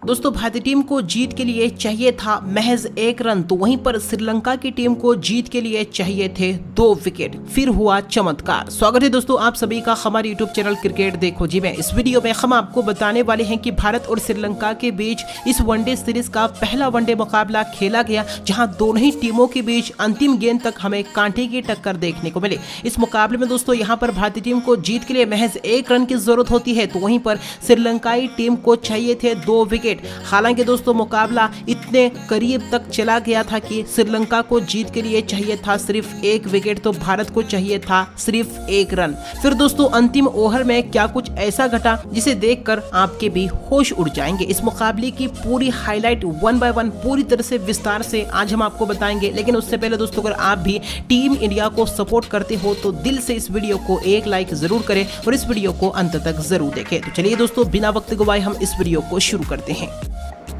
दोस्तों भारतीय टीम को जीत के लिए चाहिए था महज 1 रन, तो वहीं पर श्रीलंका की टीम को जीत के लिए चाहिए थे 2 विकेट। फिर हुआ चमत्कार। स्वागत है दोस्तों आप सभी का हमारे यूट्यूब चैनल क्रिकेट देखो जी में। इस वीडियो में हम आपको बताने वाले हैं कि भारत और श्रीलंका के बीच इस वनडे सीरीज का पहला वनडे मुकाबला खेला गया, जहां दोनों ही टीमों के बीच अंतिम गेंद तक हमें कांटे की टक्कर देखने को मिली। इस मुकाबले में दोस्तों यहां पर भारतीय टीम को जीत के लिए महज 1 रन की जरूरत होती है, तो वहीं पर श्रीलंकाई टीम को चाहिए थे 2 विकेट। हालांकि दोस्तों मुकाबला इतने करीब तक चला गया था कि श्रीलंका को जीत के लिए चाहिए था सिर्फ 1 विकेट, तो भारत को चाहिए था सिर्फ 1 रन। फिर दोस्तों अंतिम ओवर में क्या कुछ ऐसा घटा जिसे देखकर आपके भी होश उड़ जाएंगे। इस मुकाबले की पूरी हाईलाइट 1 बाय 1 पूरी तरह से विस्तार से आज हम आपको बताएंगे। लेकिन उससे पहले दोस्तों अगर आप भी टीम इंडिया को सपोर्ट करते हो तो दिल से इस वीडियो को एक लाइक जरूर करें और इस वीडियो को अंत तक जरूर देखें। तो चलिए दोस्तों बिना वक्त गवाए हम इस वीडियो को शुरू करते हैं।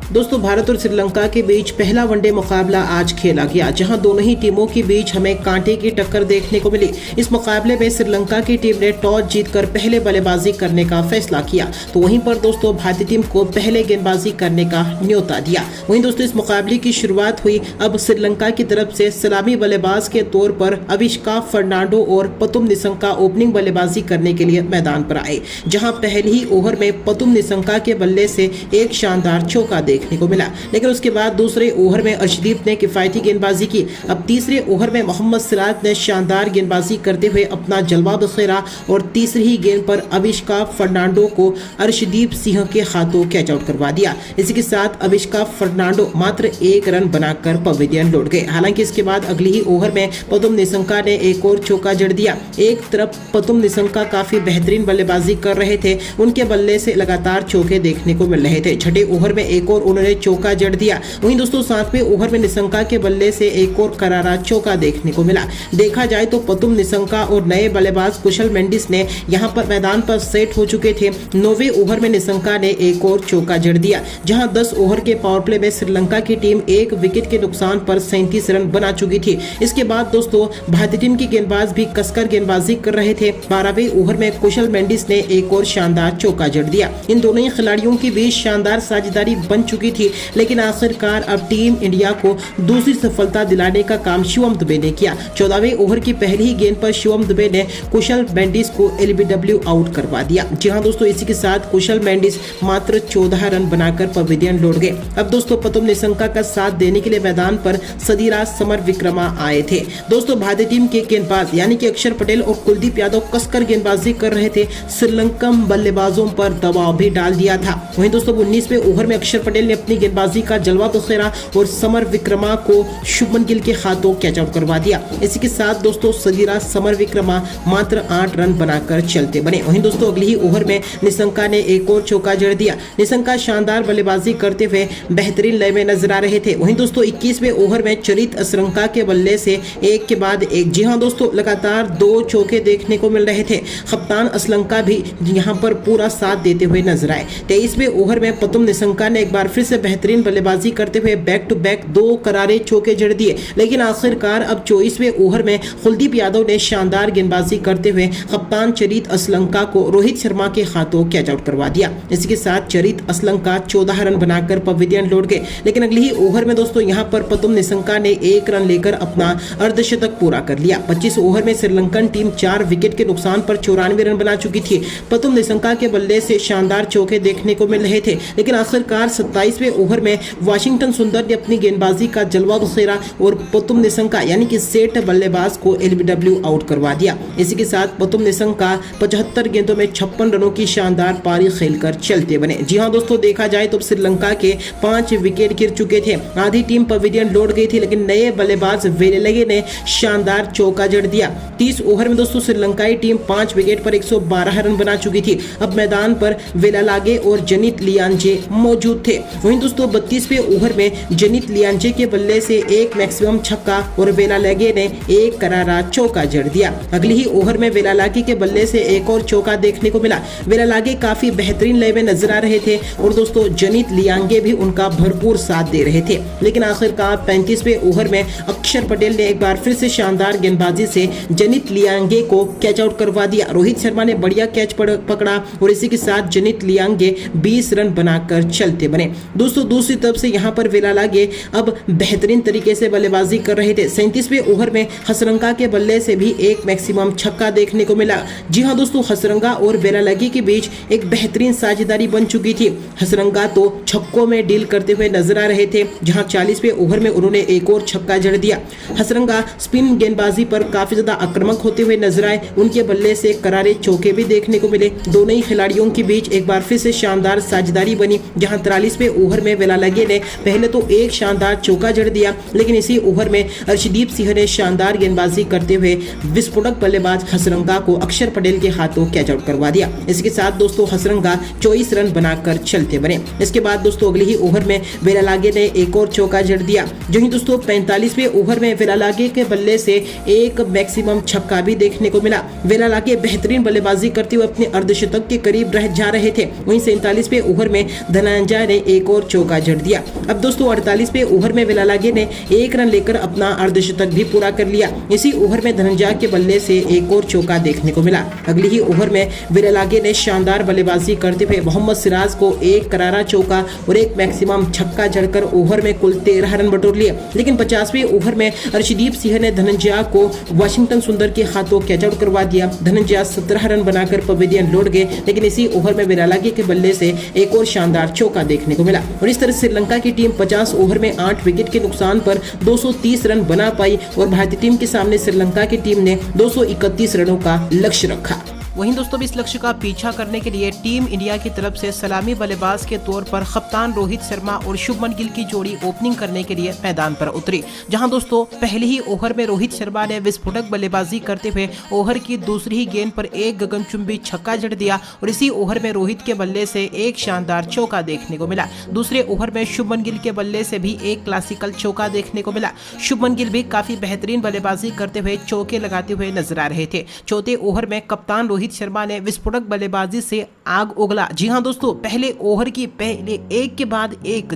दोस्तों भारत और श्रीलंका के बीच पहला वनडे मुकाबला आज खेला गया, जहां दोनों ही टीमों के बीच हमें कांटे की टक्कर देखने को मिली। इस मुकाबले में श्रीलंका की टीम ने टॉस जीतकर पहले बल्लेबाजी करने का फैसला किया, तो वहीं पर दोस्तों भारतीय टीम को पहले गेंदबाजी करने का न्योता दिया। वहीं दोस्तों इस मुकाबले की शुरुआत हुई। अब श्रीलंका की तरफ से सलामी बल्लेबाज के तौर पर अविष्का फर्नांडो और पतुम निसंका ओपनिंग बल्लेबाजी करने के लिए मैदान पर आए, जहां पहले ही ओवर में पतुम निसंका के बल्ले से एक शानदार चौका देखने को मिला। लेकिन उसके बाद दूसरे ओवर में अर्शदीप ने किफायती गेंदबाजी की। अब तीसरे ओवर में मोहम्मद सिराज ने शानदार गेंदबाजी करते हुए अपना जलवा बिखेरा और तीसरी ही गेंद पर अविष्का फर्नांडो को अर्शदीप सिंह के हाथों कैच आउट करवा दिया। इसी के साथ अविष्का फर्नांडो मात्र 1 रन बनाकर पवेलियन लौट गए। हालांकि इसके बाद अगले ही ओवर में पतुम निसंका ने एक और चौका जड़ दिया। एक तरफ पतुम निसंका काफी बेहतरीन बल्लेबाजी कर रहे थे, उनके बल्ले से लगातार चौके देखने को मिल रहे थे। छठे ओवर में एक और उन्होंने चौका जड़ दिया। वहीं दोस्तों 7वें ओवर में निसंका के बल्ले से एक और करारा चौका देखने को मिला। देखा जाए तो पतुम निसंका और नए बल्लेबाज कुशल मेंडिस ने यहां पर मैदान पर सेट हो चुके थे। 9वें ओवर में निसंका ने एक और चौका जड़ दिया, जहां 10 ओवर के पावर प्ले में श्रीलंका की टीम 1 विकेट के नुकसान पर 37 रन बना चुकी थी। इसके बाद दोस्तों भारतीय टीम के गेंदबाज भी कसकर गेंदबाजी कर रहे थे। 12वें ओवर में कुशल मेंडिस ने एक और शानदार चौका जड़ दिया। इन दोनों ही खिलाड़ियों के बीच शानदार साझेदारी बन चुकी थी, लेकिन आखिरकार अब टीम इंडिया को दूसरी सफलता दिलाने का काम शिवम दुबे ने किया। 14वें ओवर की पहली ही गेंद पर शिवम दुबे ने कुशल मेंडिस को एलबीडब्ल्यू आउट करवा दिया। जी हां दोस्तों, इसी के साथ कुशल मेंडिस मात्र 14 रन बनाकर पवेलियन लौट गए। अब दोस्तों पतुम निसंका का साथ देने के लिए मैदान पर सदीराज समर विक्रमा आए थे। दोस्तों भारतीय टीम के गेंदबाज यानी कि अक्षर पटेल और कुलदीप यादव कसकर गेंदबाजी कर रहे थे। श्रीलंकन बल्लेबाजों पर दबाव भी डाल दिया था। वहीं दोस्तों 19वें ओवर में अक्षर पटेल ने अपनी गेंदबाजी का जलवा बिखेरा और समर विक्रमा को शुभमन गिल के हाथों कैच आउट करवा दिया। इसी के साथ दोस्तों सदीराज समर विक्रमा मात्र 8 रन बनाकर चलते बने। वहीं दोस्तों अगले ही ओवर में निसंका ने एक और चौका जड़ दिया। निसंका शानदार बल्लेबाजी करते हुए बेहतरीन लय में नजर आ रहे थे। वहीं दोस्तों 21वें ओवर में चरित असलंका के बल्ले से एक के बाद एक, जी हां दोस्तों, लगातार 2 चौके देखने को मिल रहे थे। कप्तान असलंका भी यहां पर पूरा साथ देते हुए नजर आए। 23वें ओवर में पतुम निसंका ने एक बार फिर से बेहतरीन बल्लेबाजी करते हुए बैक टू बैक 2 करारे चौके जड़ दिए। लेकिन आखिरकार अब 24वें ओवर में कुलदीप यादव ने शानदार गेंदबाजी करते हुए कप्तान चरित असलंका को रोहित शर्मा के हाथों कैच आउट करवा दिया। इसी के साथ चरित असलंका 14 रन बनाकर पवेलियन लौट गए। लेकिन अगले ही ओवर में दोस्तों यहां पर पतुम निसंका ने 1 रन लेकर अपना अर्धशतक पूरा कर लिया। 25 ओवर में श्रीलंकन टीम 4 विकेट के नुकसान पर 94 रन बना चुकी थी। पतुम निसंका के बल्ले से शानदार चौके देखने को मिल रहे थे। लेकिन आखिरकार 27वें ओवर में वाशिंगटन सुंदर ने अपनी गेंदबाजी का जलवा बिखेरा और पतुम निसंका यानी कि सेठ बल्लेबाज को एलबीडब्ल्यू आउट करवा दिया। इसी के साथ पतुम निसंका 75 गेंदों में 56 रनों की शानदार पारी खेलकर चलते बने। जी हां दोस्तों, देखा जाए तो श्रीलंका के 5 विकेट गिर चुके थे। आधी टीम पवेलियन लौट गई थी, लेकिन नए बल्लेबाज वेलेलगे ने शानदार चौका जड़ दिया। 30 ओवर में दोस्तों श्रीलंकाई टीम 5 विकेट पर 112 रन बना चुकी थी। अब मैदान पर वेलालागे और जनित लियांजे मौजूद थे। वहीं दोस्तों 32वें ओवर में जनित लियांजे के बल्ले से एक मैक्सिमम छक्का और वेलालागे ने एक करारा चौका जड़ दिया। अगले ही ओवर में वेलालागे के बल्ले से एक और चौका देखने को मिला। वेलालागे काफी बेहतरीन लय में नजर आ रहे थे और दोस्तों जनित लियांगे भी उनका भरपूर साथ दे रहे थे। लेकिन आखिरकार 35वें ओवर में अक्षर पटेल ने एक बार फिर से शानदार गेंदबाजी से जनित लियांगे को कैच आउट करवा दिया। रोहित शर्मा ने बढ़िया कैच पकड़ा और इसी के साथ जनित लियांगे 20 रन बनाकर चलते बने। दोस्तों दूसरी तरफ से यहाँ पर वेलालागे अब बेहतरीन तरीके से बल्लेबाजी कर रहे थे। 37वें ओवर में हसरंगा के बल्ले से भी एक मैक्सिमम छक्का देखने को मिला। जी हाँ दोस्तों, हसरंगा और वेलालागे के बीच एक बेहतरीन साझेदारी बन चुकी थी। हसरंगा तो छक्कों में डील करते हुए नजर आ रहे थे, जहां 40वें ओवर में उन्होंने एक और छक्का जड़ दिया। हसरंगा स्पिन गेंदबाजी पर काफी ज्यादा आक्रामक होते हुए नजर आए, उनके बल्ले से करारे चौके भी देखने को मिले। दोनों ही खिलाड़ियों के बीच एक बार फिर से शानदार साझेदारी बनी, जहां 43वें ओवर में वेलालागे ने पहले तो एक शानदार चौका जड़ दिया, लेकिन इसी ओवर में अर्शदीप सिंह ने शानदार गेंदबाजी करते हुए विस्फोटक बल्लेबाज हसरंगा को अक्षर पटेल के हाथों कैच आउट करवा दिया। इसके साथ दोस्तों हसरंगा 24 रन बनाकर चलते बने। इसके बाद दोस्तों अगले ही ओवर में वेलालागे ने एक और चौका जड़ दिया। जो ही दोस्तों 45वें ओवर में वेलालागे के बल्ले से एक मैक्सिमम छक्का भी देखने को मिला। वेलालागे बेहतरीन बल्लेबाजी करते हुए अपने अर्धशतक के करीब रह जा रहे थे। वहीं 47वें ओवर में धनंजय ने एक और चौका जड़ दिया। अब दोस्तों 48वें ओवर में वेलालागे ने एक रन लेकर अपना अर्धशतक भी पूरा कर लिया। इसी ओवर में धनंजय के बल्ले से एक और चौका देखने को मिला। अगले ही ओवर में वेलालागे ने शानदार बल्लेबाजी करते हुए मोहम्मद सिराज को एक करारा चौका और एक मैक्सिमम छक्का जड़कर ओवर में कुल 13 रन बटोर लिए। लेकिन 50वें ओवर में अर्शदीप सिंह ने धनंजय को वाशिंगटन सुंदर के हाथों कैच आउट करवा दिया। धनंजय 17 रन बनाकर पवेलियन लौट गए, लेकिन इसी ओवर में वेलालागे के बल्ले से एक और शानदार चौका देखने को मिला। और इस तरह श्रीलंका की टीम 50 ओवर में 8 विकेट के नुकसान पर 230 रन बना पाई और भारतीय टीम के सामने श्रीलंका की टीम ने 231 रनों का लक्ष्य रखा। वहीं दोस्तों इस लक्ष्य का पीछा करने के लिए टीम इंडिया की तरफ से सलामी बल्लेबाज के तौर पर कप्तान रोहित शर्मा और शुभमन गिल की जोड़ी ओपनिंग करने के लिए मैदान पर उतरी। जहां दोस्तों पहले ही ओवर में रोहित शर्मा ने विस्फोटक बल्लेबाजी करते हुए ओवर की दूसरी ही गेंद पर एक गगनचुंबी छक्का जड़ दिया और इसी ओवर में रोहित के बल्ले से एक शानदार चौका देखने को मिला। दूसरे ओवर में शुभमन गिल के बल्ले से भी एक क्लासिकल चौका देखने को मिला। शुभमन गिल भी काफी बेहतरीन बल्लेबाजी करते हुए चौके लगाते हुए नजर आ रहे थे। चौथे ओवर में कप्तान रोहित शर्मा ने विस्फोटक बल्लेबाजी से आग उगला। जी हां दोस्तों, पहले ओवर की पहले एक के बाद एक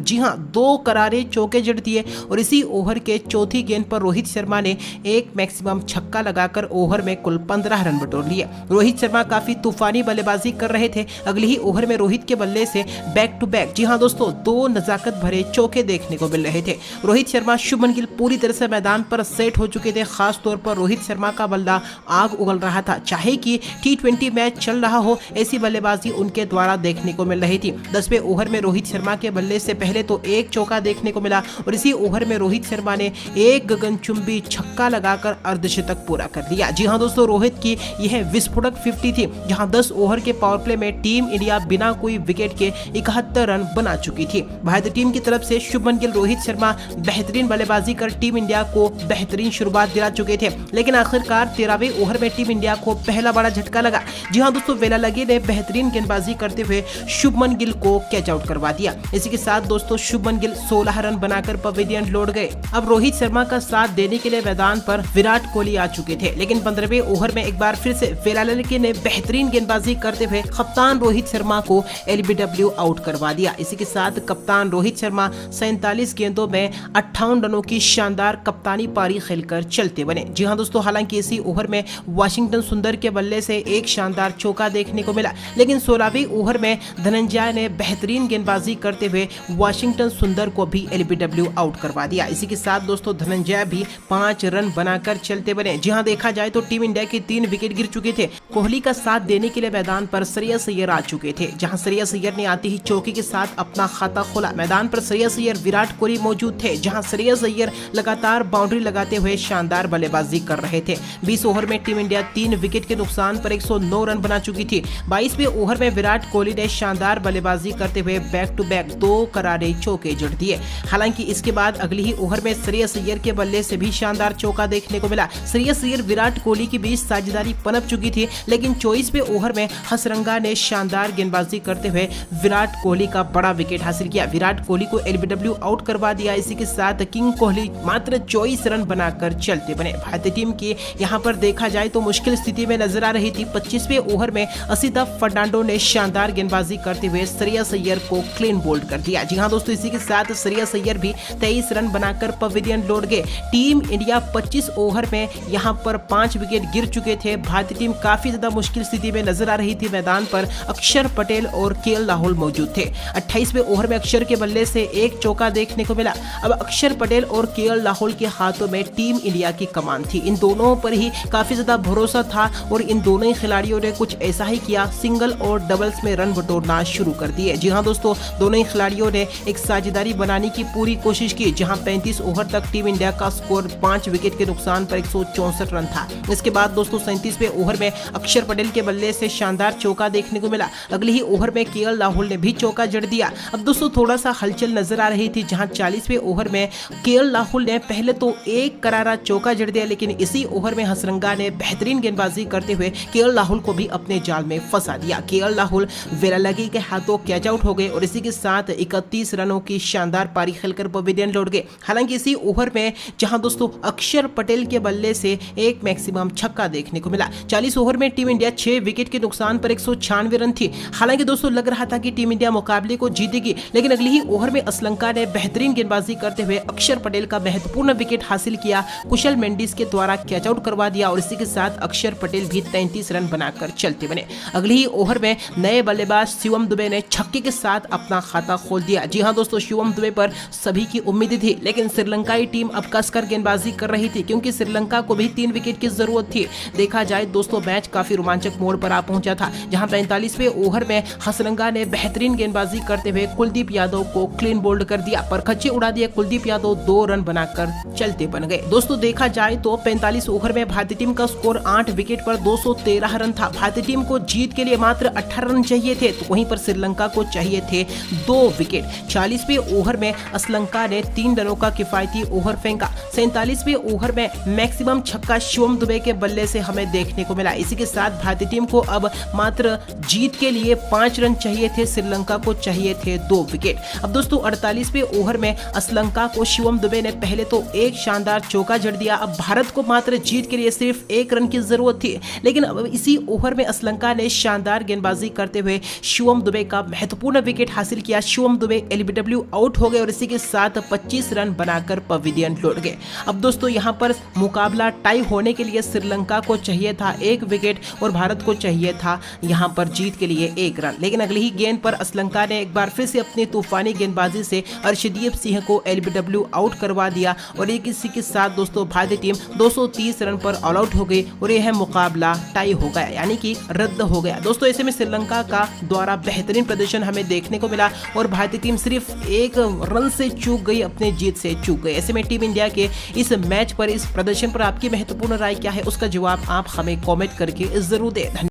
2 करारे चौके जड़ दिए और इसी ओवर के चौथी गेंद पर रोहित शर्मा ने एक मैक्सिमम छक्का लगाकर ओवर में कुल 15 रन बटोर लिए। रोहित शर्मा काफी तूफानी बल्लेबाजी कर रहे थे। अगले ही ओवर में रोहित के बल्ले से बैक टू बैक दोस्तों 2 नजाकत भरे चौके देखने को मिल रहे थे। रोहित शर्मा, शुभमन गिल पूरी तरह से मैदान पर सेट हो चुके थे। खास तौर पर रोहित शर्मा का बल्ला आग उगल रहा था, चाहे कि T20 मैच चल रहा हो, ऐसी बल्लेबाजी उनके द्वारा देखने को मिल रही थी। 10वें ओवर में रोहित शर्मा के बल्ले से पहले तो एक चौका देखने को मिला और इसी ओवर में रोहित शर्मा ने एक गगनचुंबी छक्का लगाकर अर्धशतक पूरा कर दिया। जी हां दोस्तों, रोहित की यह विस्फोटक 50 थी, जहां 10 ओवर के पावर प्ले में टीम इंडिया बिना कोई विकेट के 71 रन बना चुकी थी। भारतीय टीम की तरफ से शुभमन गिल, रोहित शर्मा बेहतरीन बल्लेबाजी कर टीम इंडिया को बेहतरीन शुरुआत दिला चुके थे, लेकिन आखिरकार 13वें ओवर में टीम इंडिया को पहला बड़ा झटका लगा। जी हां दोस्तों, वेलालागे ने बेहतरीन गेंदबाजी करते हुए शुभमन गिल को कैच आउट करवा दिया। इसी के साथ दोस्तों शुभमन गिल 16 रन बनाकर पवेलियन लौट गए। अब रोहित शर्मा का साथ देने के लिए मैदान पर विराट कोहली आ चुके थे, लेकिन 15वें ओवर में एक बार फिर से वेलालागे ने बेहतरीन गेंदबाजी करते हुए कप्तान रोहित शर्मा को LBW आउट करवा दिया। इसी के साथ कप्तान रोहित शर्मा 47 गेंदों में 58 रनों की शानदार कप्तानी पारी खेलकर चलते बने। जी हां दोस्तों, हालांकि इसी ओवर में वाशिंगटन सुंदर के बल्ले से एक शानदार चौका देखने को मिला, लेकिन 16वें ओवर में धनंजय ने बेहतरीन गेंदबाजी करते हुए वाशिंगटन सुंदर को भी LBW आउट करवा दिया। इसी के साथ दोस्तों धनंजय भी 5 रन बनाकर चलते बने। जी हां, देखा जाए तो टीम इंडिया के 3 विकेट गिर चुके थे। कोहली का साथ देने के लिए मैदान पर श्रेयस अय्यर आ चुके थे, जहां श्रेयस अय्यर ने आते ही चौके के साथ अपना खाता खोला। मैदान पर श्रेयस अय्यर, विराट कोहली मौजूद थे, जहां श्रेयस अय्यर लगातार बाउंड्री लगाते हुए शानदार बल्लेबाजी कर रहे थे। 20 ओवर में टीम इंडिया 3 विकेट के नुकसान पर 109 रन बना चुकी थी। 22वें ओवर में विराट कोहली ने शानदार बल्लेबाजी करते हुए बैक टू बैक 2 करारे चौके जड़ दिए। हालांकि इसके बाद अगले ही ओवर में श्रेयस अय्यर के बल्ले से भी शानदार चौका देखने को मिला। श्रेयस अय्यर, विराट कोहली के बीच साझेदारी पनप चुकी थी, लेकिन 24वें ओवर में हसरंगा ने शानदार गेंदबाजी करते हुए विराट कोहली का बड़ा विकेट हासिल किया। विराट कोहली को LBW आउट करवा दिया। इसी के साथ किंग कोहली मात्र 24 रन बनाकर चलते बने। भारतीय टीम की यहाँ पर देखा जाए तो मुश्किल स्थिति में नजर आ रही थी। 25वें ओवर में असिता फर्नांडो ने शानदार गेंदबाजी करते हुए श्रेयस अय्यर को क्लीन बोल्ड कर दिया। जी हां दोस्तों, इसी के साथ श्रेयस अय्यर भी 23 रन बनाकर पवेलियन लौट गए। टीम इंडिया 25 ओवर में यहां पर 5 विकेट गिर चुके थे। भारतीय टीम काफी ज्यादा मुश्किल स्थिति में नजर आ रही थी। मैदान पर अक्षर पटेल और केएल राहुल मौजूद थे। 28वें ओवर में अक्षर के बल्ले से एक चौका देखने को मिला। अब अक्षर पटेल और केएल राहुल के हाथों में टीम इंडिया की कमान थी। इन दोनों पर ही काफी ज्यादा भरोसा था और इन दोनों ही खिलाड़ियों ने कुछ ऐसा ही किया, सिंगल और डबल्स में रन बटोरना शुरू कर दिए। जी हां दोस्तों, दोनों ही खिलाड़ियों ने एक साझेदारी बनाने की पूरी कोशिश की, जहां 35 ओवर तक टीम इंडिया का स्कोर 5 विकेट के नुकसान पर 164 रन था। इसके बाद दोस्तों 37वें ओवर में अक्षर पटेल के बल्ले से शानदार चौका देखने को मिला। अगले ही ओवर में केएल राहुल ने भी चौका जड़ दिया। अब दोस्तों थोड़ा सा हलचल नजर आ रही थी, जहां 40वें ओवर में केएल राहुल ने पहले तो एक करारा चौका जड़ दिया, लेकिन इसी ओवर में हसरंगा ने बेहतरीन गेंदबाजी करते हुए केएल राहुल को भी अपने जाल में फंसा दिया। केएल राहुल वेलालगी के हाथों कैच आउट हो गए और इसी के साथ 31 रनों की शानदार पारी खेलकर पवेलियन लौट गए। हालांकि इसी ओवर में जहां दोस्तों अक्षर पटेल के बल्ले से एक मैक्सिमम छक्का देखने को मिला। 40 ओवर में टीम इंडिया 6 विकेट के नुकसान पर 196 रन थी। हालांकि दोस्तों लग रहा था कि टीम इंडिया मुकाबले को जीतेगी, लेकिन अगले ही ओवर में श्रीलंका ने बेहतरीन गेंदबाजी करते हुए अक्षर पटेल का महत्वपूर्ण विकेट हासिल किया। कुशल मेंडिस के द्वारा कैच आउट करवा दिया और इसी के साथ अक्षर पटेल भी 33 रन बनाकर चलते बने। अगले ही ओवर में नए बल्लेबाज शिवम दुबे ने छक्के के साथ अपना खाता खोल दिया। जी हां दोस्तों, शिवम दुबे पर सभी की उम्मीद थी, लेकिन श्रीलंकाई टीम अब कसकर गेंदबाजी कर रही थी, क्योंकि श्रीलंका को भी 3 विकेट की जरूरत थी। देखा जाए दोस्तों, मैच काफी रोमांचक मोड़ पर आ पहुंचा था, जहां 45वें ओवर में हसरंगा ने बेहतरीन गेंदबाजी करते हुए कुलदीप यादव को क्लीन बोल्ड कर दिया। पर खच्चे उड़ा दिए। कुलदीप यादव 2 रन बनाकर चलते बन गए। दोस्तों देखा जाए तो 45 ओवर में भारतीय टीम का स्कोर 8 विकेट पर 213 रन था। भारतीय टीम को जीत के लिए मात्र 18 रन चाहिए थे, तो वहीं पर श्रीलंका को चाहिए थे 2 विकेट। 40वें ओवर में श्रीलंका ने 3 रनों का किफायती ओवर फेंका। 47वें ओवर में मैक्सिमम छक्का शिवम दुबे के बल्ले से हमें देखने को मिला। इसी के साथ भारतीय टीम को अब मात्र जीत के लिए 5 रन चाहिए थे, श्रीलंका को चाहिए थे 2 विकेट। अब दोस्तों 48वें ओवर में श्रीलंका को शिवम दुबे ने पहले तो एक शानदार चौका जड़ दिया। अब भारत को मात्र जीत के लिए सिर्फ 1 रन की जरूरत थी, लेकिन अब इसी ओवर में श्रीलंका ने शानदार गेंदबाजी करते हुए शिवम दुबे का महत्वपूर्ण विकेट हासिल किया। शिवम दुबे एलबीडब्ल्यू आउट हो गए और इसी के साथ 25 रन बनाकर पवेलियन लौट गए। अब दोस्तों यहां पर मुकाबला टाई होने के लिए श्रीलंका को चाहिए था 1 विकेट और भारत को चाहिए था यहां पर जीत के लिए 1 रन, लेकिन अगली ही गेंद पर श्रीलंका ने एक बार फिर से अपनी तूफानी गेंदबाजी से अर्शदीप सिंह को एलबीडब्ल्यू आउट करवा दिया और एक इसी के साथ दोस्तों भारतीय टीम 230 रन पर ऑल आउट हो गई और यह मुकाबला टाई हो गया, यानी कि रद्द हो गया। दोस्तों ऐसे में श्रीलंका का द्वारा बेहतरीन प्रदर्शन हमें देखने को मिला और भारतीय टीम सिर्फ 1 रन से चूक गई, अपने जीत से चूक गई। ऐसे में टीम इंडिया के इस मैच पर, इस प्रदर्शन पर आपकी महत्वपूर्ण राय क्या है, उसका जवाब आप हमें कॉमेंट करके जरूर दें।